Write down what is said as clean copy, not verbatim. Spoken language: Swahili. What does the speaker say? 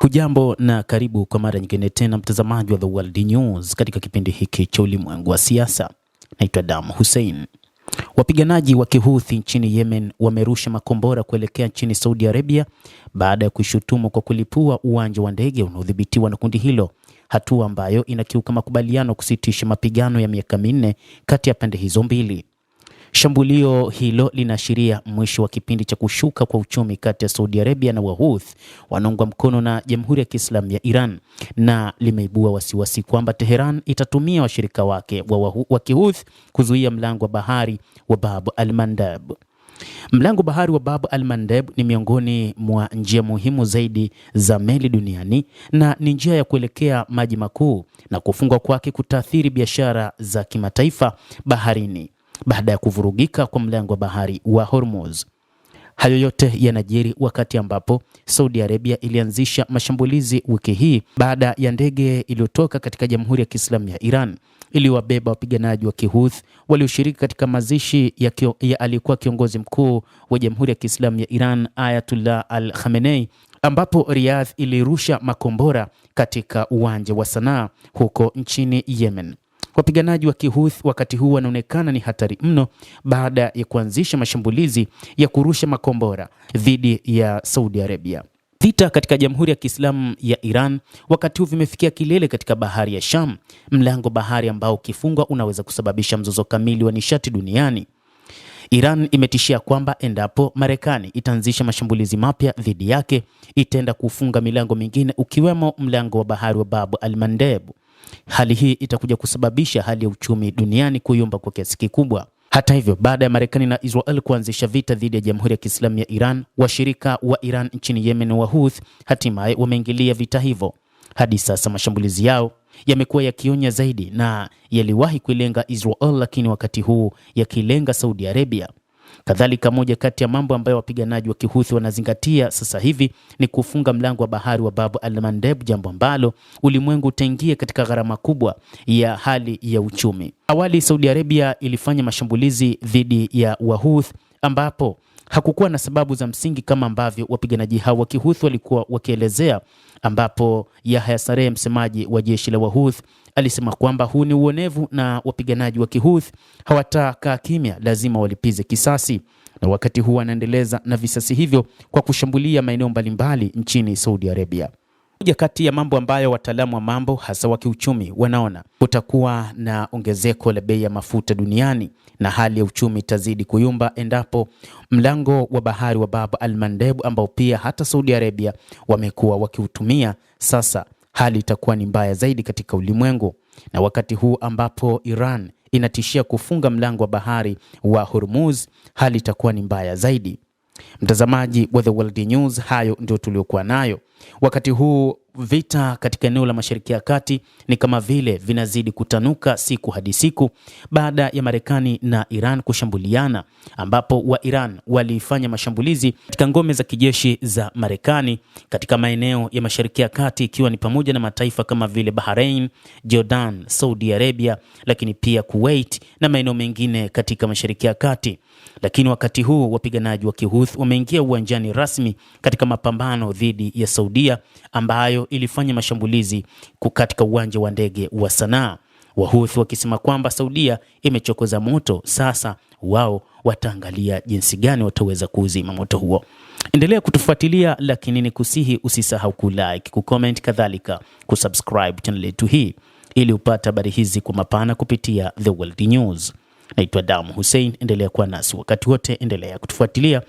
Hujambo na karibu kwa mara nyingine tena mtazamaji wa The World News katika kipindi hiki cha ulimwengu wa siasa. Naitwa Damu Hussein. Wapiganaji wa Kihouthi nchini Yemen wamerusha makombora kuelekea nchini Saudi Arabia baada ya kushutumu kwa kulipua uwanja wa ndege unaodhibitiwa na kundi hilo, hatua ambayo inakiuka makubaliano kusitisha mapigano ya miaka minne kati ya pande hizo mbili. Shambulio hilo linaashiria mwisho wa kipindi cha kushuka kwa uchumi kati ya Saudi Arabia na Wahouthi wanaungwa mkono na Jamhuri ya Kiislamu ya Iran, na limeibua wasiwasi kwamba Tehran itatumia washirika wake wa Kihouthi kuzuia mlango wa bahari wa Bab al-Mandeb. Mlango bahari wa Bab al-Mandeb ni miongoni mwa njia muhimu zaidi za meli duniani na ni njia ya kuelekea maji makuu, na kufungwa kwake kutaathiri biashara za kimataifa baharini baada ya kuvurugika kwa mlango wa bahari wa Hormuz. Hayo yote yanajiri wakati ambapo Saudi Arabia ilianzisha mashambulizi wiki hii baada ya ndege iliyotoka katika Jamhuri ya Kiislamu ya Iran iliwabeba wapiganaji wa Kihouthi walioshiriki katika mazishi ya aliyekuwa kiongozi mkuu wa Jamhuri ya Kiislamu ya Iran Ayatollah Al-Khamenei, ambapo Riyadh ilirusha makombora katika uwanja wa Sanaa huko nchini Yemen. Wapiganaji wa Kihouthi wakati huu wanaonekana ni hatari mno baada ya kuanzisha mashambulizi ya kurusha makombora dhidi ya Saudi Arabia. Vita katika Jamhuri ya Kiislamu ya Iran wakati huu vimefikia kilele katika bahari ya Sham, mlango bahari ambao ukifungwa unaweza kusababisha mzozo kamili wa nishati duniani. Iran imetishia kwamba endapo Marekani itaanzisha mashambulizi mapya dhidi yake, itaenda kufunga milango mingine ukiwemo mlango wa bahari wa Bab al-Mandeb. Hali hii itakuja kusababisha hali ya uchumi duniani kuyumba kwa kiasi kikubwa. Hata hivyo, baada ya Marekani na Israel kuanzisha vita dhidi ya Jamhuri ya Kiislamu ya Iran, washirika wa Iran nchini Yemen wa Houthi hatimaye wameingilia vita hivyo. Hadi sasa mashambulizi yao yamekuwa yakionya zaidi na yaliwahi kuilenga Israel, lakini wakati huu yakilenga Saudi Arabia. Kadhalika, moja kati ya mambo ambayo wapiganaji wa Kihouthi wanazingatia sasa hivi ni kufunga mlango wa bahari wa Bab al-Mandeb, jambo ambalo ulimwengu utaingia katika gharama kubwa ya hali ya uchumi. Awali Saudi Arabia ilifanya mashambulizi dhidi ya Wahouthi ambapo hakukuwa na sababu za msingi kama ambavyo wapiganaji hao wa Kihouthi walikuwa wakielezea, ambapo Yahya Saree, msemaji wa jeshi la Wahouthi, alisema kwamba huu ni uonevu na wapiganaji wa Kihouthi hawatakaa kimya, lazima walipize kisasi. Na wakati huu wanaendeleza na visasi hivyo kwa kushambulia maeneo mbalimbali nchini Saudi Arabia. Moja kati ya mambo ambayo wataalamu wa mambo hasa wa kiuchumi wanaona kutakuwa na ongezeko la bei ya mafuta duniani na hali ya uchumi itazidi kuyumba endapo mlango wa bahari wa Bab al-Mandeb ambao pia hata Saudi Arabia wamekuwa wakiutumia, sasa hali itakuwa ni mbaya zaidi katika ulimwengu. Na wakati huu ambapo Iran inatishia kufunga mlango wa bahari wa Hormuz, hali itakuwa ni mbaya zaidi. Mtazamaji wa The World News, hayo ndio tuliokuwa nayo. Wakati huu vita katika eneo la Mashariki ya Kati ni kama vile vinazidi kutanuka siku hadi siku baada ya Marekani na Iran kushambuliana, ambapo wa Iran walifanya mashambulizi katika ngome za kijeshi za Marekani katika maeneo ya Mashariki ya Kati, ikiwa ni pamoja na mataifa kama vile Bahrain, Jordan, Saudi Arabia, lakini pia Kuwait na maeneo mengine katika Mashariki ya Kati. Lakini wakati huu wapiganaji wa Kihouthi wameingia uwanjani rasmi katika mapambano dhidi ya Saudia ambayo ilifanya mashambulizi katika uwanja wa ndege wa Sanaa. Wahouthi wakisema kwamba Saudia imechokoza moto, sasa wao wataangalia jinsi gani wataweza kuuzima moto huo. Endelea kutufuatilia, lakini nikusihi usisahau kulike, kucomment, kadhalika kusubscribe channel yetu hii ili upate habari hizi kwa mapana kupitia The World News. Naitwa Damu Hussein, endelea kuwa nasi wakati wote, endelea kutufuatilia.